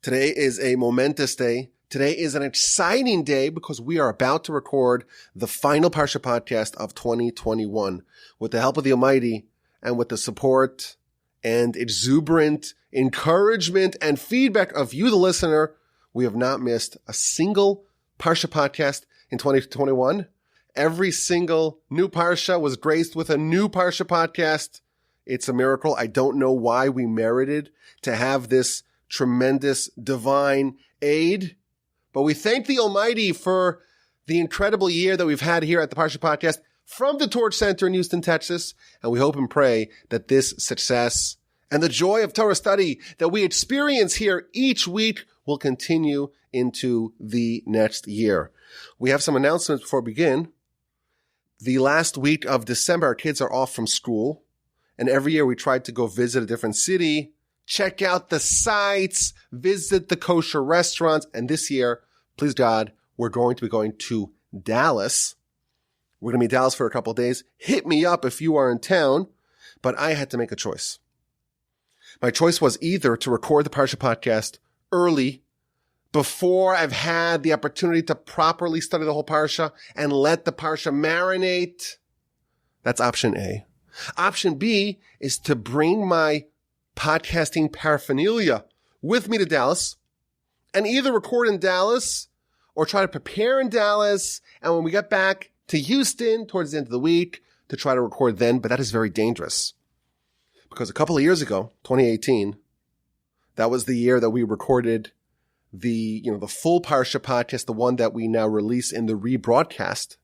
Today is a momentous day. Today is an exciting day because we are about to record the final Parsha Podcast of 2021. With the help of the Almighty and with the support and exuberant encouragement and feedback of you, the listener, we have not missed a single Parsha Podcast in 2021. Every single new Parsha was graced with a new Parsha Podcast. It's a miracle. I don't know why we merited to have this tremendous divine aid, but we thank the Almighty for the incredible year that we've had here at the Parsha Podcast from the Torch Center in Houston, Texas, and we hope and pray that this success and the joy of Torah study that we experience here each week will continue into the next year. We have some announcements before we begin. The last week of December, our kids are off from school, and every year we try to go visit a different city, check out the sites, visit the kosher restaurants. And this year, please God, we're going to be going to Dallas. We're going to be in Dallas for a couple of days. Hit me up if you are in town. But I had to make a choice. My choice was either to record the Parsha Podcast early, before I've had the opportunity to properly study the whole Parsha and let the Parsha marinate. That's option A. Option B is to bring my podcasting paraphernalia with me to Dallas and either record in Dallas or try to prepare in Dallas. And when we get back to Houston towards the end of the week to try to record then, but that is very dangerous because a couple of years ago, 2018, that was the year that we recorded the full Parsha Podcast, the one that we now release in the rebroadcast.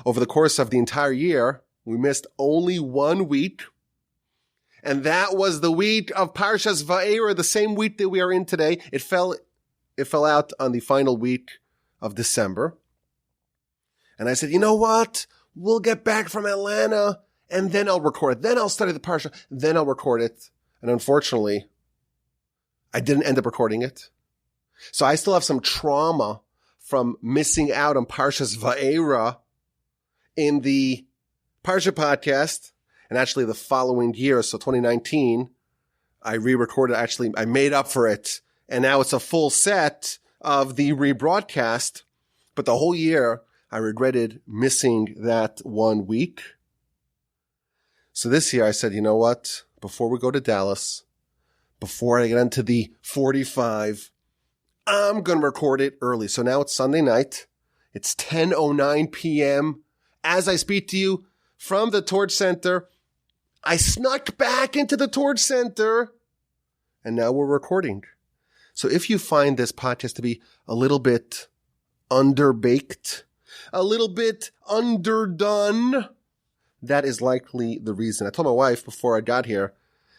Over the course of the entire year, we missed only 1 week. And that was the week of Parshas Vaeira, the same week that we are in today. It fell out on the final week of December. And I said, you know what? We'll get back from Atlanta and then I'll record it. Then I'll study the Parsha. Then I'll record it. And unfortunately, I didn't end up recording it. So I still have some trauma from missing out on Parshas Vaeira in the Parsha Podcast. And actually the following year, so 2019, I re-recorded. Actually, I made up for it. And now it's a full set of the rebroadcast. But the whole year, I regretted missing that 1 week. So this year I said, you know what? Before we go to Dallas, before I get into the 45, I'm going to record it early. So now it's Sunday night. It's 10:09 p.m. As I speak to you from the Torch Center, I snuck back into the Torch Center, and now we're recording. So if you find this podcast to be a little bit underbaked, a little bit underdone, that is likely the reason. I told my wife before I got here,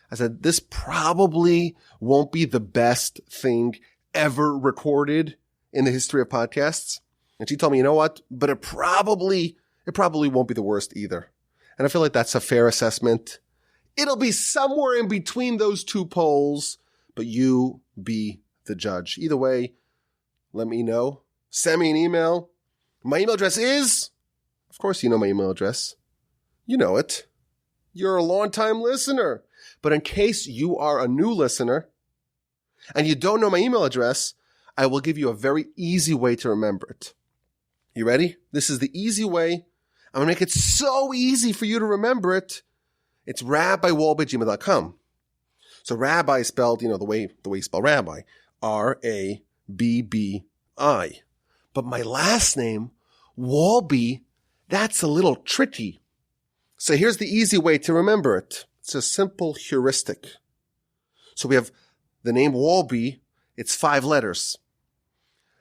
I said, this probably won't be the best thing ever recorded in the history of podcasts. And she told me, you know what? But it probably won't be the worst either. And I feel like that's a fair assessment. It'll be somewhere in between those two poles, but you be the judge. Either way, let me know. Send me an email. My email address is, of course you know my email address. You know it. You're a long-time listener. But in case you are a new listener and you don't know my email address, I will give you a very easy way to remember it. You ready? This is the easy way. I'm going to make it so easy for you to remember it. It's rabbiwolbe@gmail.com. So rabbi is spelled, the way you spell rabbi. Rabbi. But my last name, Wolbe, that's a little tricky. So here's the easy way to remember it. It's a simple heuristic. So we have the name Wolbe. It's 5 letters.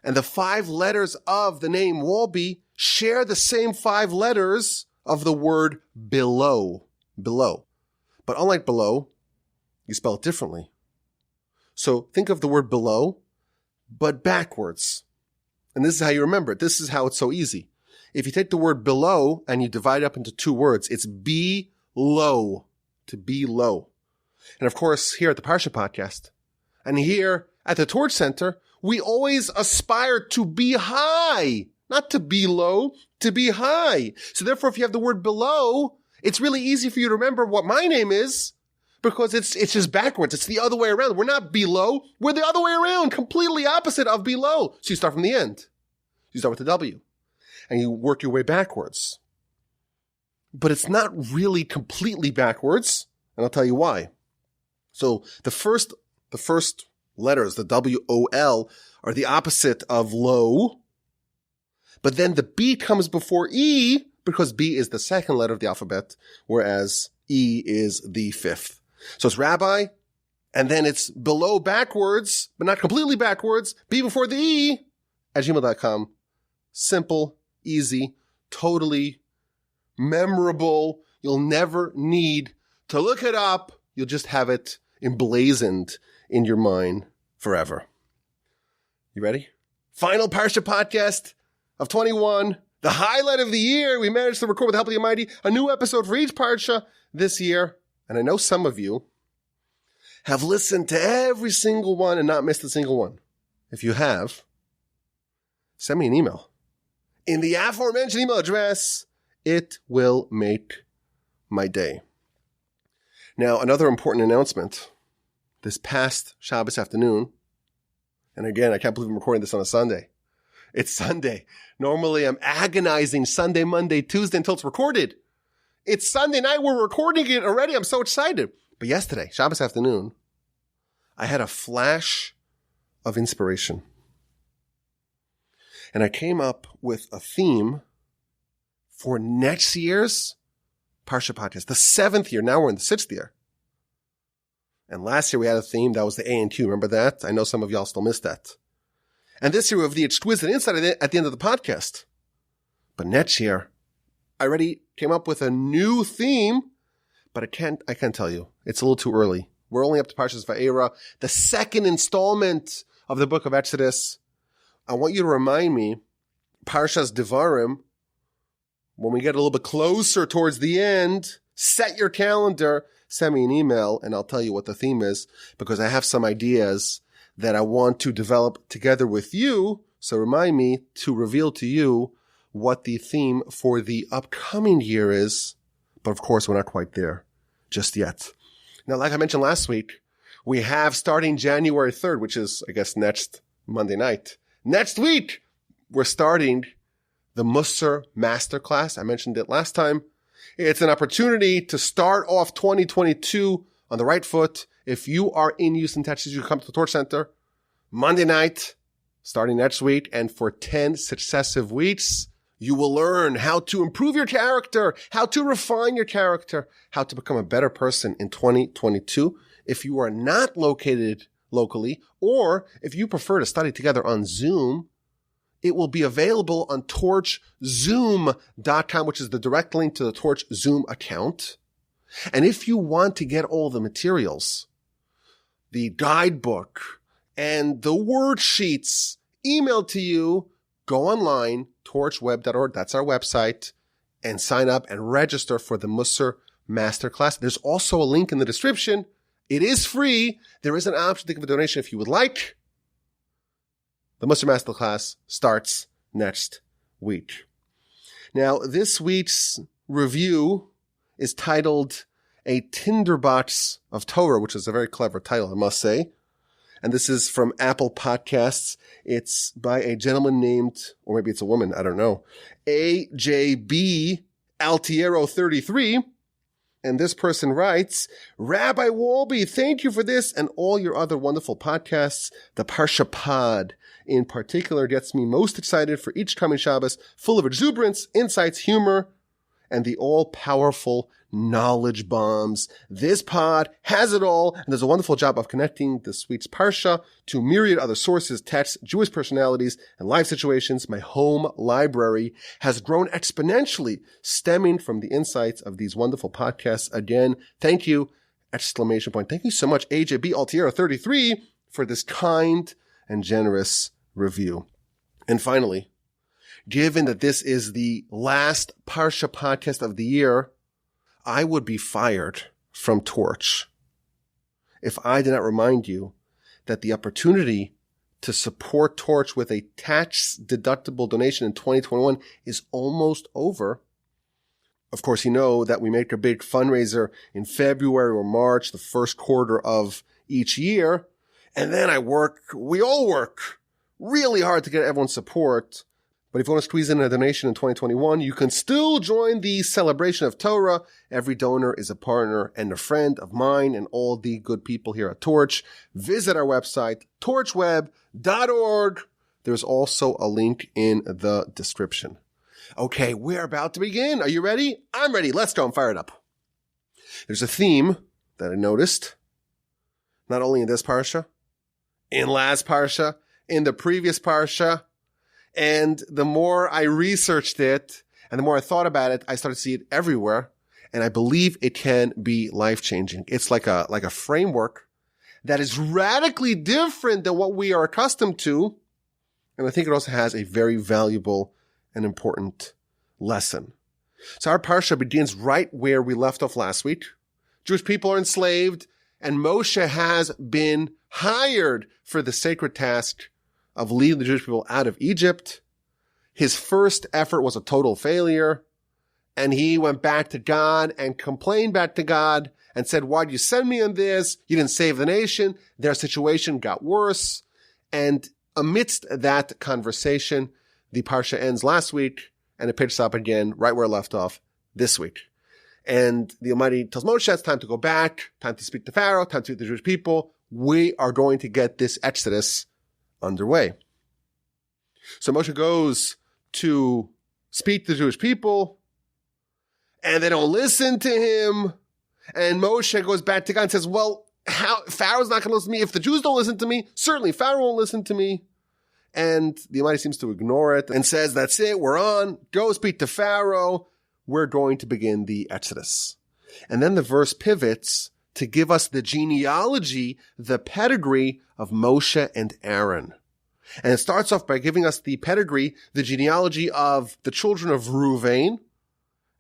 And the 5 letters of the name Wolbe share the same 5 letters of the word below. Below. But unlike below, you spell it differently. So think of the word below, but backwards. And this is how you remember it. This is how it's so easy. If you take the word below and you divide it up into 2 words, it's be low, to be low. And of course, here at the Parsha Podcast and here at the Torch Center, we always aspire to be high, not to be low, to be high. So therefore, if you have the word below, it's really easy for you to remember what my name is, because it's just backwards. It's the other way around. We're not below. We're the other way around, completely opposite of below. So you start from the end. You start with the W, and you work your way backwards. But it's not really completely backwards, and I'll tell you why. So the first letters, the W-O-L, are the opposite of low. But then the B comes before E, because B is the second letter of the alphabet, whereas E is the fifth. So it's rabbi, and then it's below backwards, but not completely backwards, B before the E, at gmail.com. Simple, easy, totally memorable. You'll never need to look it up. You'll just have it emblazoned in your mind forever. You ready? Final Parsha Podcast of 21. The highlight of the year. We managed to record with the help of the Almighty a new episode for each Parsha this year. And I know some of you have listened to every single one and not missed a single one. If you have, send me an email. In the aforementioned email address, it will make my day. Now, another important announcement. This past Shabbos afternoon, and again, I can't believe I'm recording this on a Sunday. It's Sunday. Normally, I'm agonizing Sunday, Monday, Tuesday until it's recorded. It's Sunday night. We're recording it already. I'm so excited. But yesterday, Shabbos afternoon, I had a flash of inspiration. And I came up with a theme for next year's Parsha Podcast, the 7th year. Now we're in the 6th year. And last year we had a theme that was the A and Q. Remember that? I know some of y'all still missed that. And this year we have the exquisite insight at the end of the podcast. But next year, I already came up with a new theme, but I can't tell you. It's a little too early. We're only up to Parshas Vaeira, the second installment of the book of Exodus. I want you to remind me, Parshas Devarim, when we get a little bit closer towards the end, set your calendar, send me an email, and I'll tell you what the theme is, because I have some ideas that I want to develop together with you. So remind me to reveal to you what the theme for the upcoming year is. But of course, we're not quite there just yet. Now, like I mentioned last week, we have starting January 3rd, which is, I guess, next Monday night. Next week, we're starting the Musar Masterclass. I mentioned it last time. It's an opportunity to start off 2022 on the right foot. If you are in Houston, Texas, you come to the Torch Center Monday night, starting next week. And for 10 successive weeks, you will learn how to improve your character, how to refine your character, how to become a better person in 2022. If you are not located locally, or if you prefer to study together on Zoom, it will be available on torchzoom.com, which is the direct link to the Torch Zoom account. And if you want to get all the materials, the guidebook and the worksheets emailed to you, go online, torchweb.org, that's our website, and sign up and register for the Musar Masterclass. There's also a link in the description. It is free. There is an option to give a donation if you would like. The Musar Masterclass starts next week. Now, this week's review is titled A Tinderbox of Torah, which is a very clever title, I must say. And this is from Apple Podcasts. It's by a gentleman named, or maybe it's a woman, I don't know, AJB Altiero 33. And this person writes, Rabbi Wolbe, thank you for this and all your other wonderful podcasts. The Parsha Pod in particular gets me most excited for each coming Shabbos, full of exuberance, insights, humor, and the all-powerful knowledge bombs. This pod has it all, and does a wonderful job of connecting this week's Parsha to myriad other sources, texts, Jewish personalities, and life situations. My home library has grown exponentially, stemming from the insights of these wonderful podcasts. Again, thank you! Exclamation point. Thank you so much, AJB Altiero 33, for this kind and generous review. And finally, given that this is the last Parsha podcast of the year, I would be fired from Torch if I did not remind you that the opportunity to support Torch with a tax-deductible donation in 2021 is almost over. Of course, you know that we make a big fundraiser in February or March, the first quarter of each year. And then we all work really hard to get everyone's support. But if you want to squeeze in a donation in 2021, you can still join the celebration of Torah. Every donor is a partner and a friend of mine and all the good people here at Torch. Visit our website, torchweb.org. There's also a link in the description. Okay, we're about to begin. Are you ready? I'm ready. Let's go and fire it up. There's a theme that I noticed, not only in this Parsha, in last Parsha, in the previous Parsha, and the more I researched it and the more I thought about it, I started to see it everywhere, and I believe it can be life-changing. It's like a framework that is radically different than what we are accustomed to, and I think it also has a very valuable and important lesson. So our Parsha begins right where we left off last week. Jewish people are enslaved, and Moshe has been hired for the sacred task of leading the Jewish people out of Egypt. His first effort was a total failure, and he went back to God and complained back to God and said, "Why'd you send me on this? You didn't save the nation." Their situation got worse, and amidst that conversation, the Parsha ends last week, and it picks up again right where it left off this week. And the Almighty tells Moshe, it's time to go back, time to speak to Pharaoh, time to speak to the Jewish people. We are going to get this exodus underway. So Moshe goes to speak to the Jewish people, and they don't listen to him. And Moshe goes back to God and says, well, Pharaoh's not going to listen to me. If the Jews don't listen to me, certainly Pharaoh won't listen to me. And the Almighty seems to ignore it and says, that's it, we're on. Go speak to Pharaoh. We're going to begin the Exodus. And then the verse pivots to give us the genealogy, the pedigree of Moshe and Aaron. And it starts off by giving us the pedigree, the genealogy of the children of Reuven,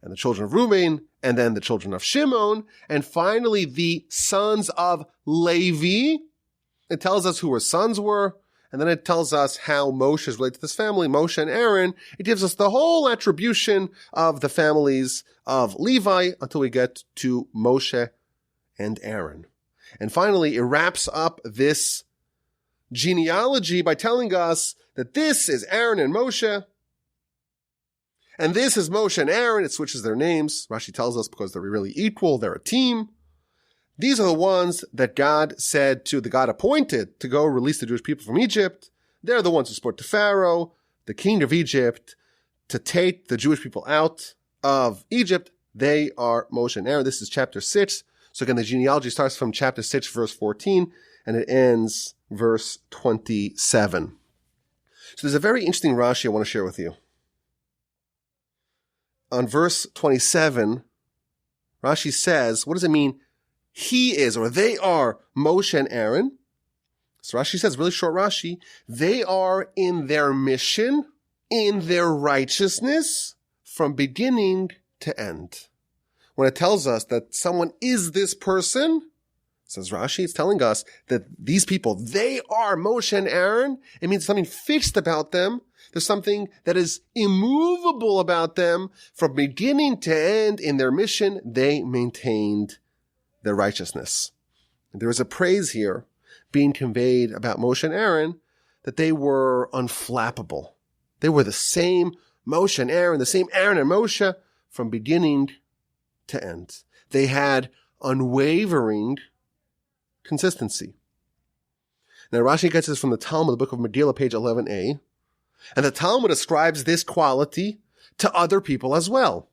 and the children of Reuben, and then the children of Shimon, and finally the sons of Levi. It tells us who her sons were, and then it tells us how Moshe is related to this family, Moshe and Aaron. It gives us the whole attribution of the families of Levi until we get to Moshe and Aaron. And finally, it wraps up this genealogy by telling us that this is Aaron and Moshe, and this is Moshe and Aaron. It switches their names. Rashi tells us because they're really equal. They're a team. These are the ones that God said to the God appointed to go release the Jewish people from Egypt. They're the ones who spoke to Pharaoh, the king of Egypt, to take the Jewish people out of Egypt. They are Moshe and Aaron. This is chapter 6. So again, the genealogy starts from chapter 6, verse 14, and it ends verse 27. So there's a very interesting Rashi I want to share with you. On verse 27, Rashi says, what does it mean? He is, or they are Moshe and Aaron. So Rashi says, really short Rashi, they are in their mission, in their righteousness, from beginning to end. When it tells us that someone is this person, says Rashi, it's telling us that these people, they are Moshe and Aaron. It means something fixed about them. There's something that is immovable about them. From beginning to end in their mission, they maintained their righteousness. And there is a praise here being conveyed about Moshe and Aaron that they were unflappable. They were the same Moshe and Aaron, the same Aaron and Moshe from beginning to end. They had unwavering consistency. Now Rashi gets this from the Talmud, the book of Megillah, page 11a. And the Talmud ascribes this quality to other people as well.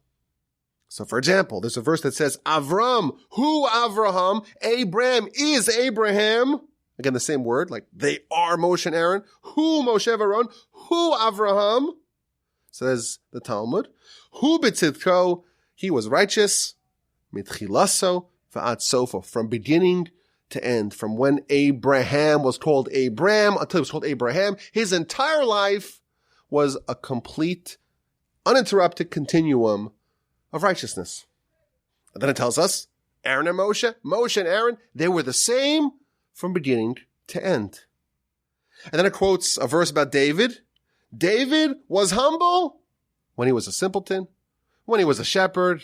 So for example, there's a verse that says, Avram, who Avraham, Abraham is Abraham. Again, the same word, like they are Moshe and Aaron. Who Moshe and Aaron, who Avraham, says the Talmud. Who B'tzidko, he was righteous, mitchilaso v'ad sofo, from beginning to end. From when Abraham was called Abram until he was called Abraham, his entire life was a complete, uninterrupted continuum of righteousness. And then it tells us, Aaron and Moshe, Moshe and Aaron, they were the same from beginning to end. And then it quotes a verse about David. David was humble when he was a simpleton. when he was a shepherd,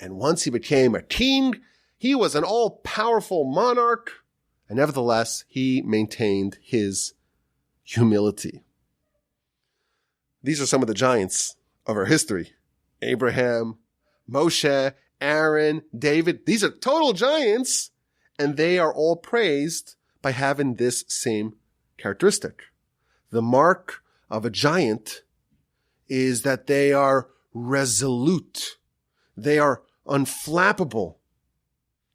and once he became a king, he was an all-powerful monarch, and nevertheless, he maintained his humility. These are some of the giants of our history. Abraham, Moshe, Aaron, David. These are total giants, and they are all praised by having this same characteristic. The mark of a giant is that they are resolute. They are unflappable.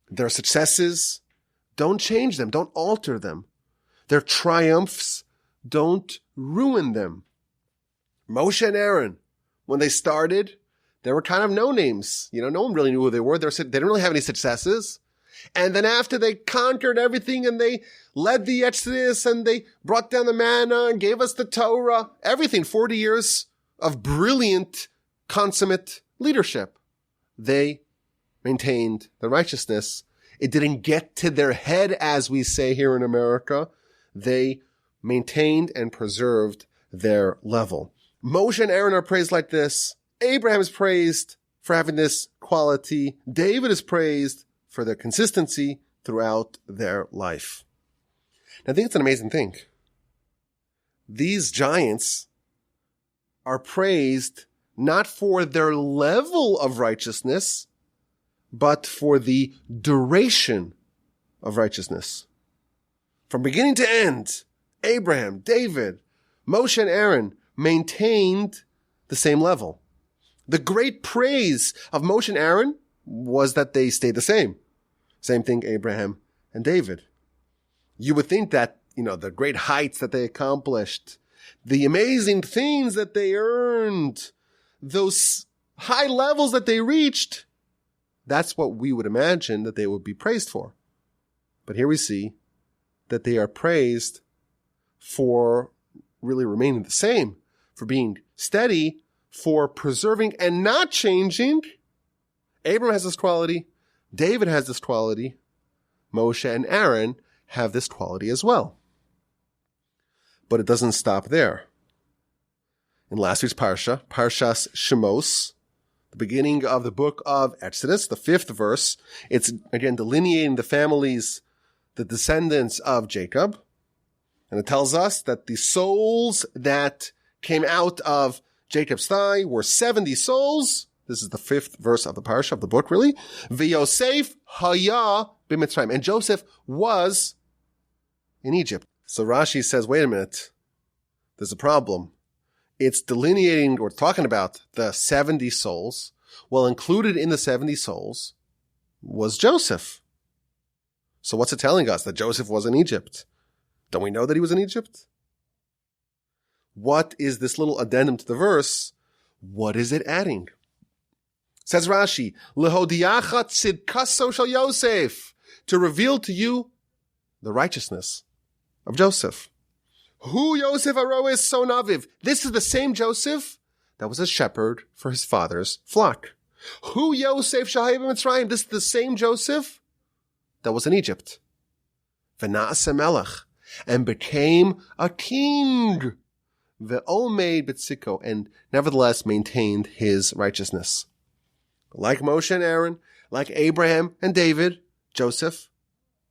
Their successes, don't change them, don't alter them. Their triumphs, don't ruin them. Moshe and Aaron, when they started, they were kind of no-names. No one really knew who they were. They didn't really have any successes. And then after they conquered everything and they led the Exodus and they brought down the manna and gave us the Torah, everything, 40 years of brilliant, consummate leadership. They maintained the righteousness. It didn't get to their head, as we say here in America. They maintained and preserved their level. Moshe and Aaron are praised like this. Abraham is praised for having this quality. David is praised for their consistency throughout their life. And I think it's an amazing thing. These giants are praised not for their level of righteousness, but for the duration of righteousness. From beginning to end, Abraham, David, Moshe, and Aaron maintained the same level. The great praise of Moshe and Aaron was that they stayed the same. Same thing, Abraham and David. You would think that, the great heights that they accomplished, the amazing things that they earned, those high levels that they reached, that's what we would imagine that they would be praised for. But here we see that they are praised for really remaining the same, for being steady, for preserving and not changing. Abraham has this quality. David has this quality. Moshe and Aaron have this quality as well. But it doesn't stop there. In last week's Parsha, Parshas Shemos, the beginning of the book of Exodus, the 5th verse, it's again delineating the families, the descendants of Jacob. And it tells us that the souls that came out of Jacob's thigh were 70 souls. This is the 5th verse of the Parsha, of the book, really. V'Yosef haya b'Mitzrayim. And Joseph was in Egypt. So Rashi says, wait a minute. There's a problem. It's delineating, or talking about the 70 souls. Well, included in the 70 souls was Joseph. So what's it telling us? That Joseph was in Egypt. Don't we know that he was in Egypt? What is this little addendum to the verse? What is it adding? Says Rashi, Lehodiacha tzidkaso shel Yosef, to reveal to you the righteousness of Joseph. Hu Yosef aroes son aviv. This is the same Joseph that was a shepherd for his father's flock. Hu Yosef shahai b'Mitzrayim. This is the same Joseph that was in Egypt. V'na'aseh melech, and became a king. Ve'omed b'tziko, and nevertheless maintained his righteousness. Like Moshe and Aaron, like Abraham and David, Joseph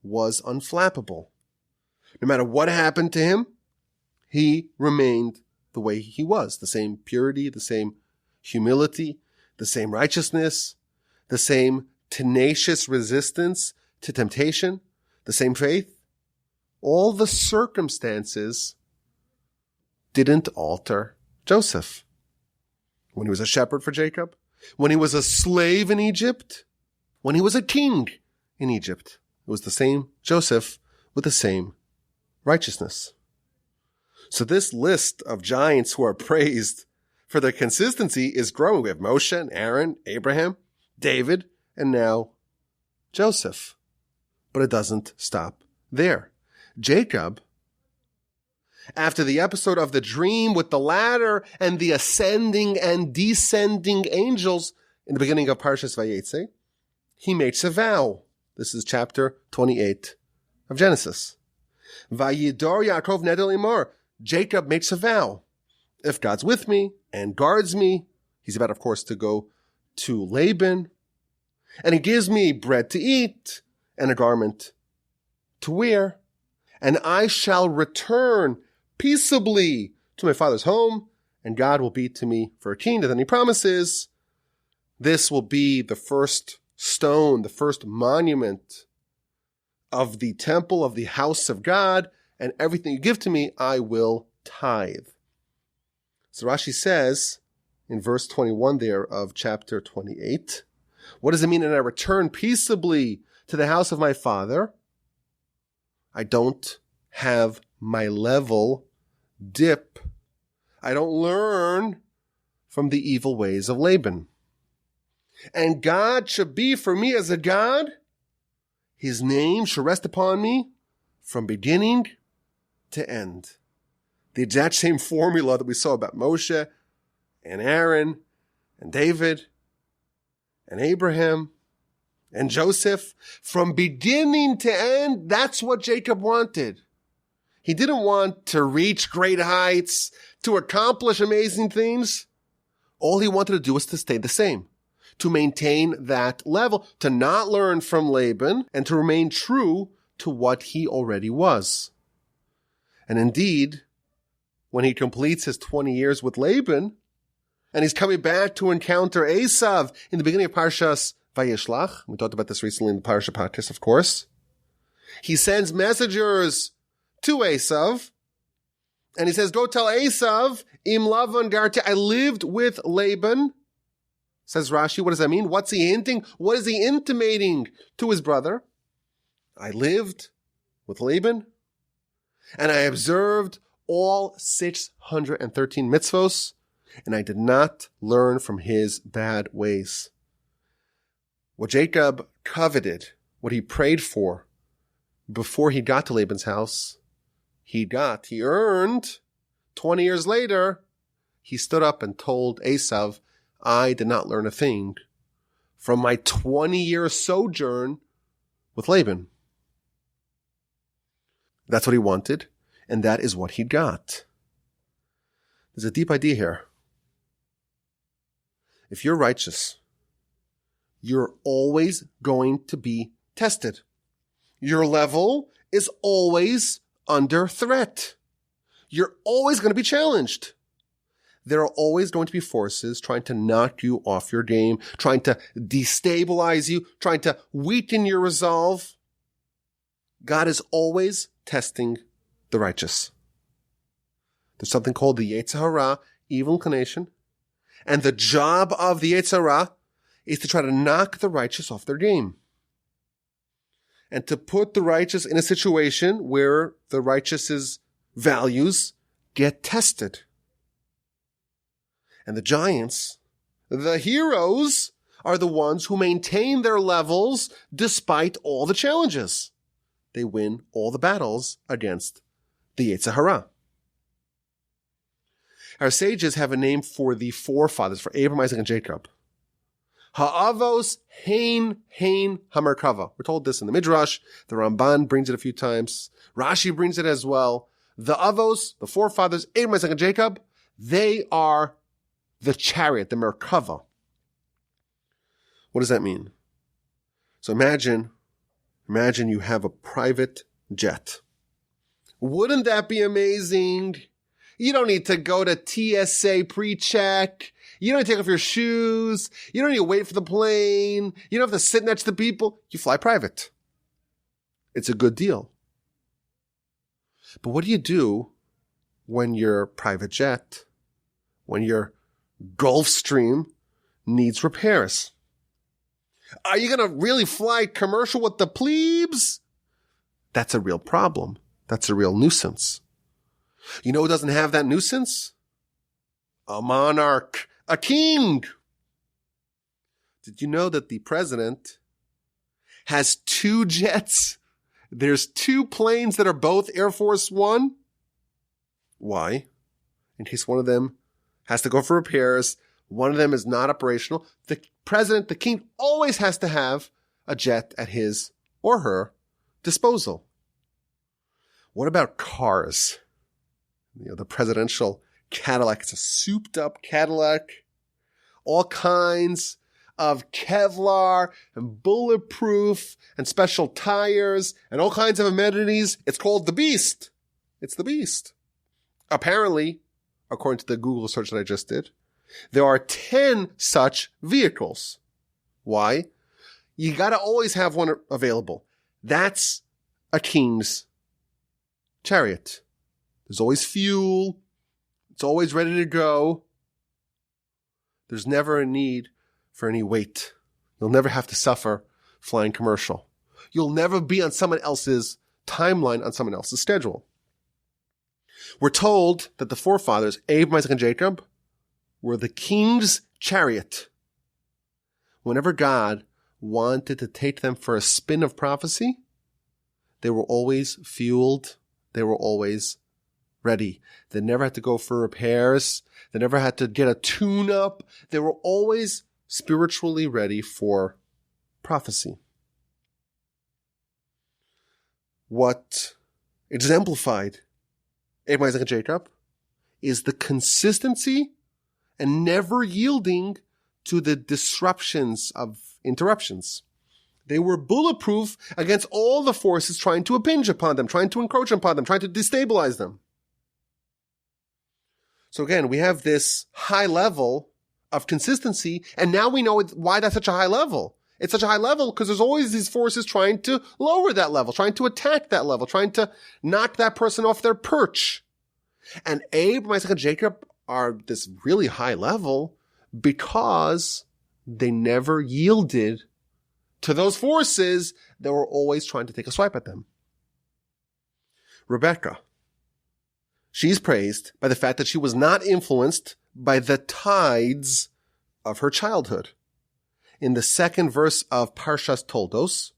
was unflappable. No matter what happened to him, he remained the way he was. The same purity, the same humility, the same righteousness, the same tenacious resistance to temptation, the same faith. All the circumstances didn't alter Joseph. When he was a shepherd for Jacob, when he was a slave in Egypt, when he was a king in Egypt, it was the same Joseph with the same righteousness. So this list of giants who are praised for their consistency is growing. We have Moshe and Aaron, Abraham, David, and now Joseph. But it doesn't stop there. Jacob, after the episode of the dream with the ladder and the ascending and descending angels in the beginning of Parshas Vayetze, he makes a vow. This is chapter 28 of Genesis. Vayidor Yaakov Nedel Imor. Jacob makes a vow. If God's with me and guards me, he's about, of course, to go to Laban, and he gives me bread to eat and a garment to wear, and I shall return peaceably to my father's home, and God will be to me for a king. And then he promises this will be the first stone, the first monument of the temple of the house of God, and everything you give to me, I will tithe. So Rashi says in verse 21 there of chapter 28, what does it mean? And I return peaceably to the house of my father? I don't have my level dip. I don't learn from the evil ways of Laban. And God should be for me as a God. His name should rest upon me from beginning to end. The exact same formula that we saw about Moshe and Aaron and David and Abraham and Joseph. From beginning to end, that's what Jacob wanted. He didn't want to reach great heights, to accomplish amazing things. All he wanted to do was to stay the same, to maintain that level, to not learn from Laban, and to remain true to what he already was. And indeed, when he completes his 20 years with Laban, and he's coming back to encounter Esav in the beginning of Parshas Vayishlach, we talked about this recently in the Parsha Podcast, of course, he sends messengers to Esav, and he says, go tell Esav, Im Lavan Garti, I lived with Laban. Says Rashi, what does that mean? What's he hinting? What is he intimating to his brother? I lived with Laban, and I observed all 613 mitzvos, and I did not learn from his bad ways. What Jacob coveted, what he prayed for before he got to Laban's house, he earned. 20 years later, he stood up and told Esav, I did not learn a thing from my 20-year sojourn with Laban. That's what he wanted, and that is what he got. There's a deep idea here. If you're righteous, you're always going to be tested. Your level is always under threat. You're always going to be challenged. There are always going to be forces trying to knock you off your game, trying to destabilize you, trying to weaken your resolve. God is always testing the righteous. There's something called the Yetzer Hara, evil inclination, and the job of the Yetzer Hara is to try to knock the righteous off their game and to put the righteous in a situation where the righteous's values get tested. And the giants, the heroes, are the ones who maintain their levels despite all the challenges. They win all the battles against the Yetzer Hara. Our sages have a name for the forefathers, for Abraham, Isaac, and Jacob. Ha'avos hein hamerkava. We're told this in the Midrash. The Ramban brings it a few times. Rashi brings it as well. The avos, the forefathers, Abraham, Isaac, and Jacob, they are the chariot, the Merkava. What does that mean? So imagine you have a private jet. Wouldn't that be amazing? You don't need to go to TSA pre-check. You don't need to take off your shoes. You don't need to wait for the plane. You don't have to sit next to people. You fly private. It's a good deal. But what do you do when your private jet, when your Gulfstream needs repairs? Are you going to really fly commercial with the plebes? That's a real problem. That's a real nuisance. You know who doesn't have that nuisance? A monarch, a king. Did you know that the president has 2 jets? There's 2 planes that are both Air Force One. Why? In case one of them has to go for repairs, one of them is not operational. The president, the king, always has to have a jet at his or her disposal. What about cars? You know, the presidential Cadillac. It's a souped up Cadillac. All kinds of Kevlar and bulletproof and special tires and all kinds of amenities. It's called the Beast. It's the Beast. Apparently, according to the Google search that I just did, there are 10 such vehicles. Why? You gotta always have one available. That's a king's chariot. There's always fuel. It's always ready to go. There's never a need for any wait. You'll never have to suffer flying commercial. You'll never be on someone else's timeline, on someone else's schedule. We're told that the forefathers, Abraham, Isaac, and Jacob, were the king's chariot. Whenever God wanted to take them for a spin of prophecy, they were always fueled. They were always ready. They never had to go for repairs. They never had to get a tune-up. They were always spiritually ready for prophecy. What exemplified Abraham, Isaac, and Jacob is the consistency and never yielding to the disruptions of interruptions. They were bulletproof against all the forces trying to impinge upon them, trying to encroach upon them, trying to destabilize them. So again, we have this high level of consistency, and now we know why that's such a high level. It's such a high level because there's always these forces trying to lower that level, trying to attack that level, trying to knock that person off their perch. And Abraham, Isaac, and Jacob are this really high level because they never yielded to those forces that were always trying to take a swipe at them. Rebecca, she's praised by the fact that she was not influenced by the tides of her childhood. In the second verse of Parsha Toldos,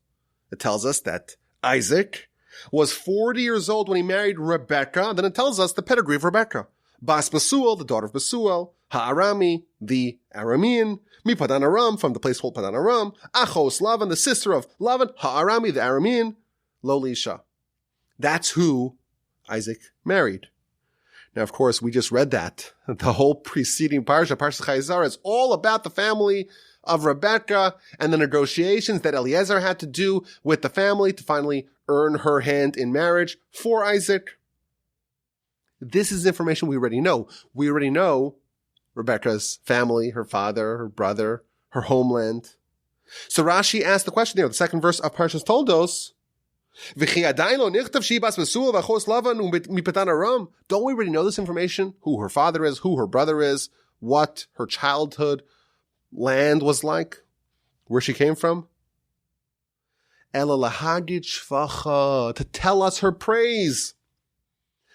it tells us that Isaac was 40 years old when he married Rebecca. Then it tells us the pedigree of Rebecca. Bas Besuel, the daughter of Besuel. Ha'arami, the Aramean. Mipadan Aram, from the place called Padan Aram. Achos Lavan, the sister of Lavan. Ha'arami, the Aramean. Lo Lisha. That's who Isaac married. Now, of course, we just read that. The whole preceding Parsha Chayzar, is all about the family of Rebecca and the negotiations that Eliezer had to do with the family to finally earn her hand in marriage for Isaac. This is information we already know. We already know Rebecca's family, her father, her brother, her homeland. So Rashi asked the question there, the second verse of Parshas Toldos, don't we already know this information? Who her father is, who her brother is, what her childhood land was like, where she came from? To tell us her praise.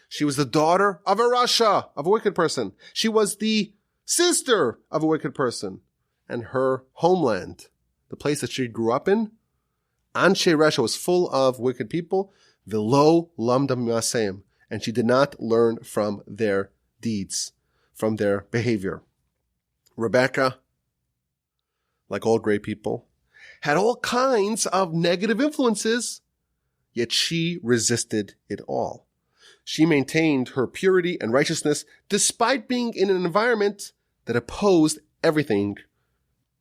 She was the daughter of a rasha, of a wicked person. She was the sister of a wicked person. And her homeland, the place that she grew up in, Anshe Resha, was full of wicked people. V'lo lamda mimaseim, and she did not learn from their deeds, from their behavior. Rebecca, like all great people, had all kinds of negative influences, yet she resisted it all. She maintained her purity and righteousness despite being in an environment that opposed everything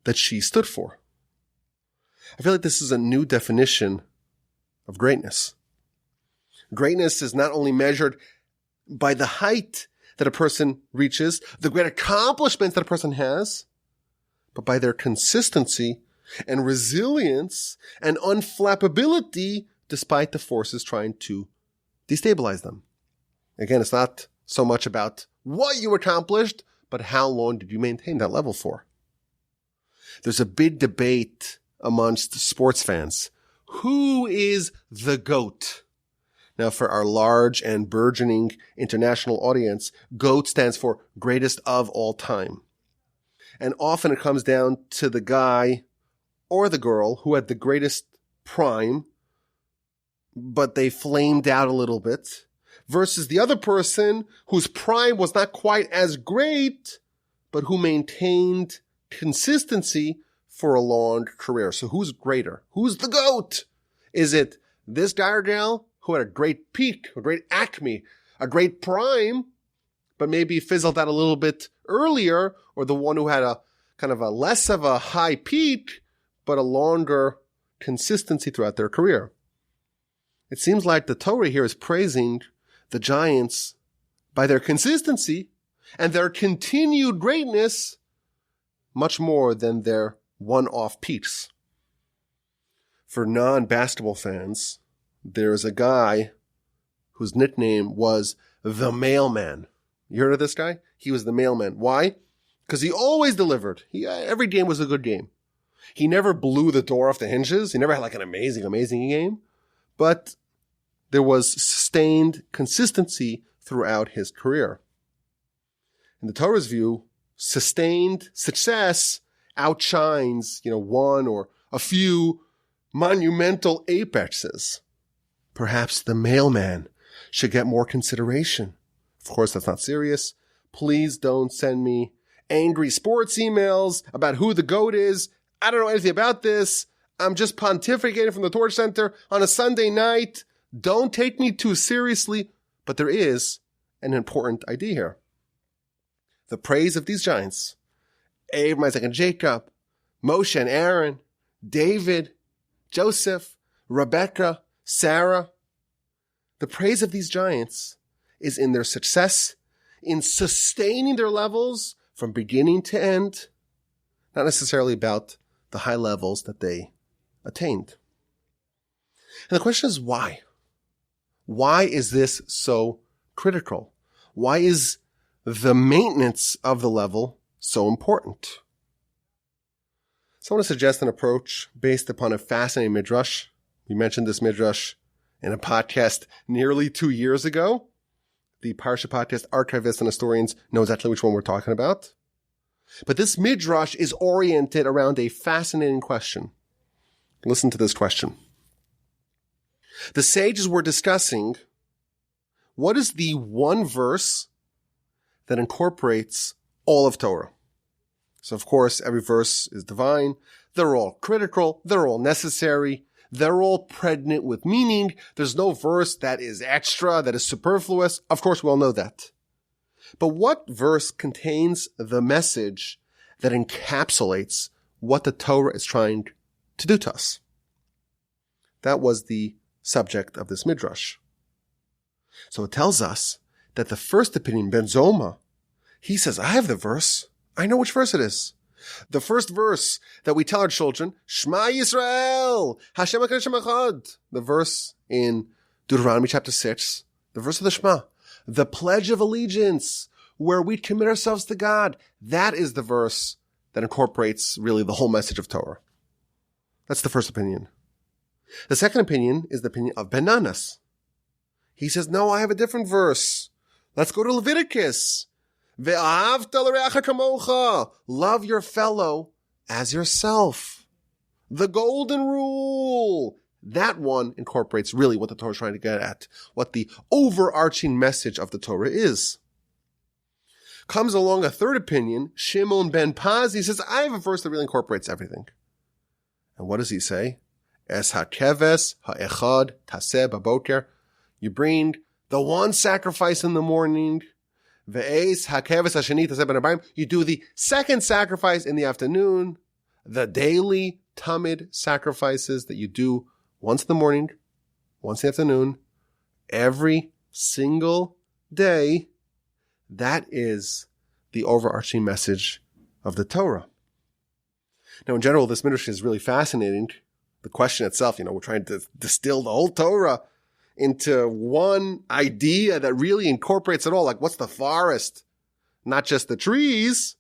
that she stood for. I feel like this is a new definition of greatness. Greatness is not only measured by the height that a person reaches, the great accomplishments that a person has, but by their consistency and resilience and unflappability despite the forces trying to destabilize them. Again, it's not so much about what you accomplished, but how long did you maintain that level for? There's a big debate amongst sports fans. Who is the GOAT? Now, for our large and burgeoning international audience, GOAT stands for greatest of all time. And often it comes down to the guy or the girl who had the greatest prime, but they flamed out a little bit, versus the other person whose prime was not quite as great, but who maintained consistency for a long career. So who's greater? Who's the GOAT? Is it this guy or gal who had a great peak, a great acme, a great prime, but maybe fizzled out a little bit earlier, or the one who had a kind of a less of a high peak, but a longer consistency throughout their career. It seems like the Torah here is praising the giants by their consistency and their continued greatness much more than their one-off peaks. For non-basketball fans, there's a guy whose nickname was the Mailman. You heard of this guy? He was the Mailman. Why? Because he always delivered. Every game was a good game. He never blew the door off the hinges. He never had like an amazing game. But there was sustained consistency throughout his career. In the Torah's view, sustained success outshines, one or a few monumental apexes. Perhaps the Mailman should get more consideration. Of course, that's not serious. Please don't send me angry sports emails about who the GOAT is. I don't know anything about this. I'm just pontificating from the Torch Center on a Sunday night. Don't take me too seriously. But there is an important idea here. The praise of these giants, Abraham, Isaac, and Jacob, Moshe and Aaron, David, Joseph, Rebecca, Sarah. The praise of these giants is in their success, in sustaining their levels from beginning to end, not necessarily about the high levels that they attained. And the question is why? Why is this so critical? Why is the maintenance of the level so important? So I want to suggest an approach based upon a fascinating midrash. We mentioned this midrash in a podcast nearly 2 years ago. The Parsha Podcast archivists and historians know exactly which one we're talking about. But this midrash is oriented around a fascinating question. Listen to this question. The sages were discussing what is the one verse that incorporates all of Torah. So, of course, every verse is divine. They're all critical. They're all necessary. They're all pregnant with meaning. There's no verse that is extra, that is superfluous. Of course, we all know that. But what verse contains the message that encapsulates what the Torah is trying to do to us? That was the subject of this midrash. So it tells us that the first opinion, Ben Zoma, he says, I have the verse. I know which verse it is. The first verse that we tell our children, Shema Yisrael, Hashem HaKadosh Echad. The verse in Deuteronomy chapter 6, the verse of the Shema, the Pledge of Allegiance, where we commit ourselves to God. That is the verse that incorporates really the whole message of Torah. That's the first opinion. The second opinion is the opinion of Ben Nanas. He says, no, I have a different verse. Let's go to Leviticus. Ve'ahavta l'reacha kamocha. Love your fellow as yourself. The golden rule. That one incorporates really what the Torah is trying to get at, what the overarching message of the Torah is. Comes along a third opinion, Shimon ben Paz. He says, I have a verse that really incorporates everything. And what does he say? Es hakeves ha'echad taseh baboker. You bring the one sacrifice in the morning. Ve'es hakeves hasheni taseh b'nabayim. You do the second sacrifice in the afternoon. The daily tamid sacrifices that you do once in the morning, once in the afternoon, every single day. That is the overarching message of the Torah. Now, in general, this midrash is really fascinating. The question itself, we're trying to distill the whole Torah into one idea that really incorporates it all. Like, what's the forest? Not just the trees.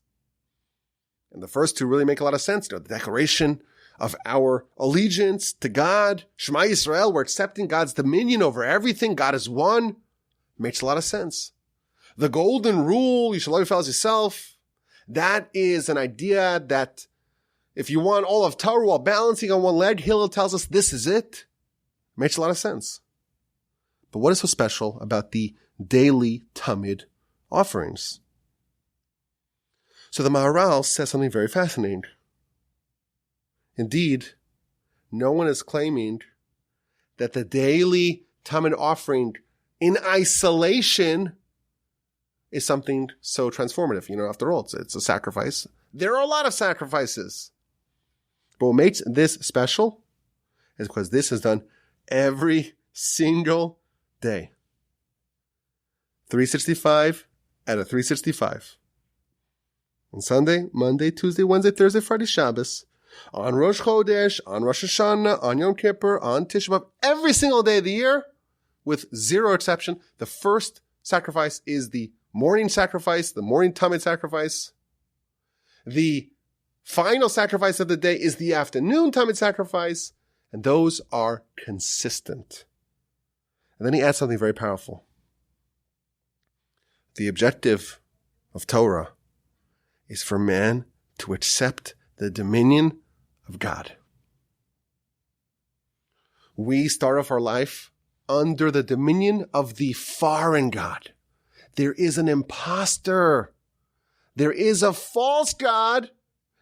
And the first two really make a lot of sense. The declaration of our allegiance to God. Shema Yisrael, we're accepting God's dominion over everything. God is one. Makes a lot of sense. The golden rule, you shall love your fellows yourself. That is an idea that if you want all of Torah while balancing on one leg, Hillel tells us this is it. Makes a lot of sense. But what is so special about the daily Tamid offerings? So the Maharal says something very fascinating. Indeed, no one is claiming that the daily Tamid offering in isolation is something so transformative. After all, it's a sacrifice There are a lot of sacrifices. But what makes this special is because this is done every single day. 365 out of 365. On Sunday, Monday, Tuesday, Wednesday, Thursday, Friday, Shabbos. On Rosh Chodesh, on Rosh Hashanah, on Yom Kippur, on Tisha B'Av, every single day of the year, with zero exception. The first sacrifice is the morning sacrifice, the morning Tamid sacrifice. The final sacrifice of the day is the afternoon Tamid sacrifice, and those are consistent. And then he adds something very powerful. The objective of Torah is for man to accept the dominion of God. We start off our life under the dominion of the foreign God. There is an imposter. There is a false God,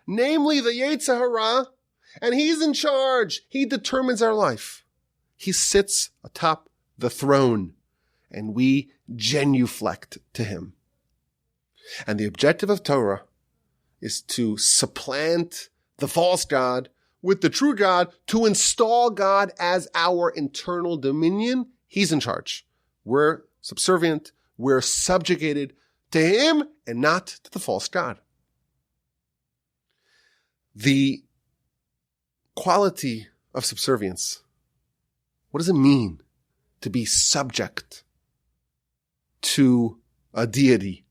namely the Yetzer Hara, and he's in charge. He determines our life. He sits atop the throne, and we genuflect to him. And the objective of Torah is to supplant the false God with the true God, to install God as our internal dominion. He's in charge. We're subservient. We're subjugated to him and not to the false God. The quality of subservience. What does it mean to be subject to a deity,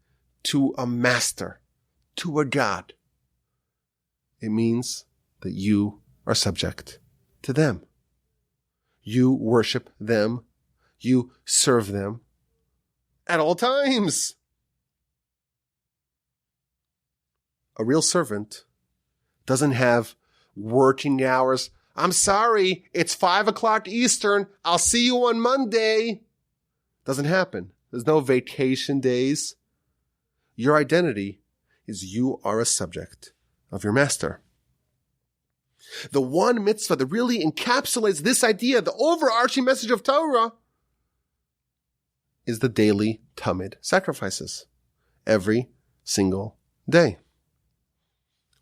to a master, to a God? It means that you are subject to them. You worship them. You serve them at all times. A real servant doesn't have working hours. I'm sorry, it's 5:00 Eastern. I'll see you on Monday. Doesn't happen. There's no vacation days. Your identity is you are a subject of your master. The one mitzvah that really encapsulates this idea, the overarching message of Torah, is the daily Tamid sacrifices. Every single day.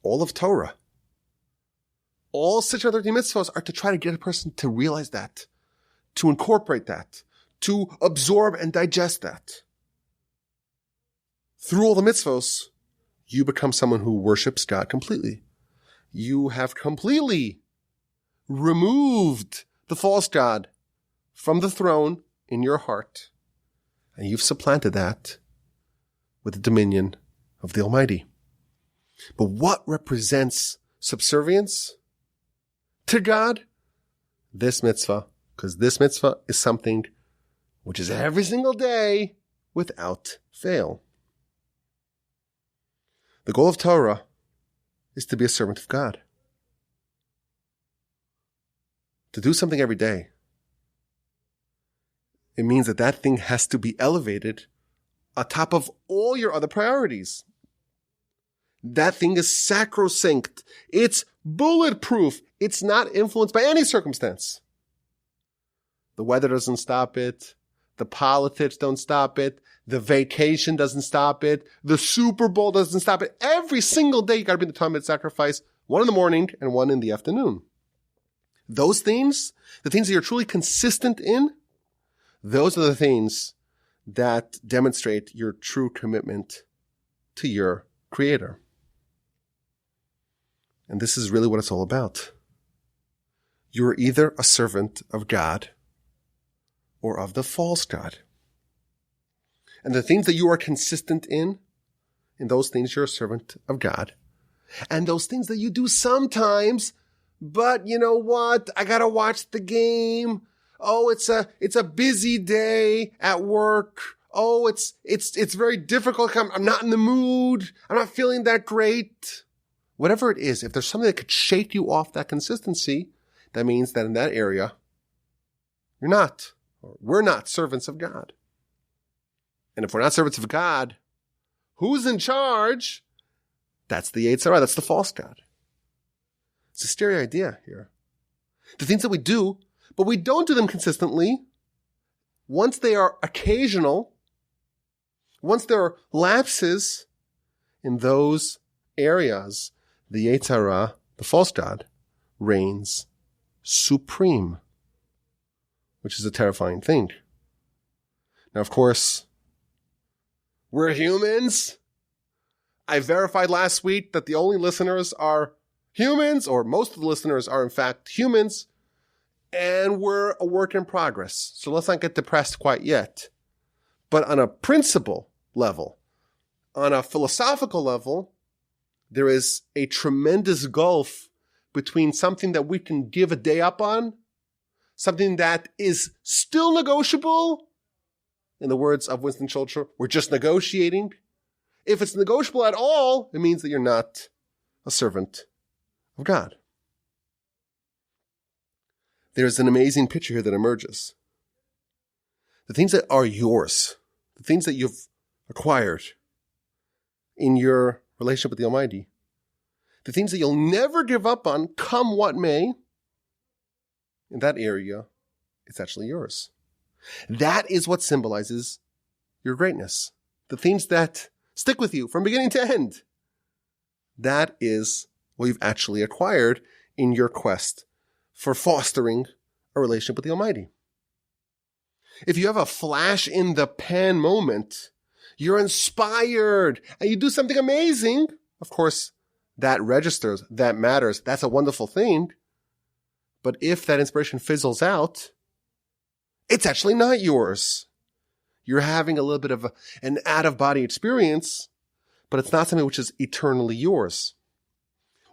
All of Torah, all 613 mitzvahs are to try to get a person to realize that, to incorporate that, to absorb and digest that. Through all the mitzvahs, you become someone who worships God completely. You have completely removed the false God from the throne in your heart, and you've supplanted that with the dominion of the Almighty. But what represents subservience to God? This mitzvah, because this mitzvah is something which is every single day without fail. The goal of Torah is to be a servant of God. To do something every day. It means that that thing has to be elevated on top of all your other priorities. That thing is sacrosanct. It's bulletproof. It's not influenced by any circumstance. The weather doesn't stop it. The politics don't stop it. The vacation doesn't stop it. The Super Bowl doesn't stop it. Every single day you got to bring the Tamid sacrifice, one in the morning and one in the afternoon. Those things, the things that you're truly consistent in, those are the things that demonstrate your true commitment to your Creator. And this is really what it's all about. You're either a servant of God or of the false God. And the things that you are consistent in those things you're a servant of God. And those things that you do sometimes, but you know what? I gotta watch the game. Oh, it's a busy day at work. Oh, it's very difficult. I'm not in the mood. I'm not feeling that great. Whatever it is, if there's something that could shake you off that consistency, that means that in that area, you're not, or we're not servants of God. And if we're not servants of God, who's in charge? That's the Yetzer Hara. That's the false God. It's a scary idea here. The things that we do, but we don't do them consistently. Once they are occasional, once there are lapses, in those areas, the Yetzer Hara, the false god, reigns supreme, which is a terrifying thing. Now, of course, we're humans. I verified last week that the only listeners are humans, or most of the listeners are in fact humans, and we're a work in progress. So let's not get depressed quite yet. But on a principle level, on a philosophical level, there is a tremendous gulf between something that we can give a day up on, something that is still negotiable. In the words of Winston Churchill, we're just negotiating. If it's negotiable at all, it means that you're not a servant of God. There's an amazing picture here that emerges. The things that are yours, the things that you've acquired in your relationship with the Almighty, the things that you'll never give up on, come what may, in that area, it's actually yours. That is what symbolizes your greatness. The things that stick with you from beginning to end. That is what you've actually acquired in your quest for fostering a relationship with the Almighty. If you have a flash in the pan moment, you're inspired and you do something amazing, of course, that registers, that matters. That's a wonderful thing. But if that inspiration fizzles out, it's actually not yours. You're having a little bit of an out-of-body experience, but it's not something which is eternally yours.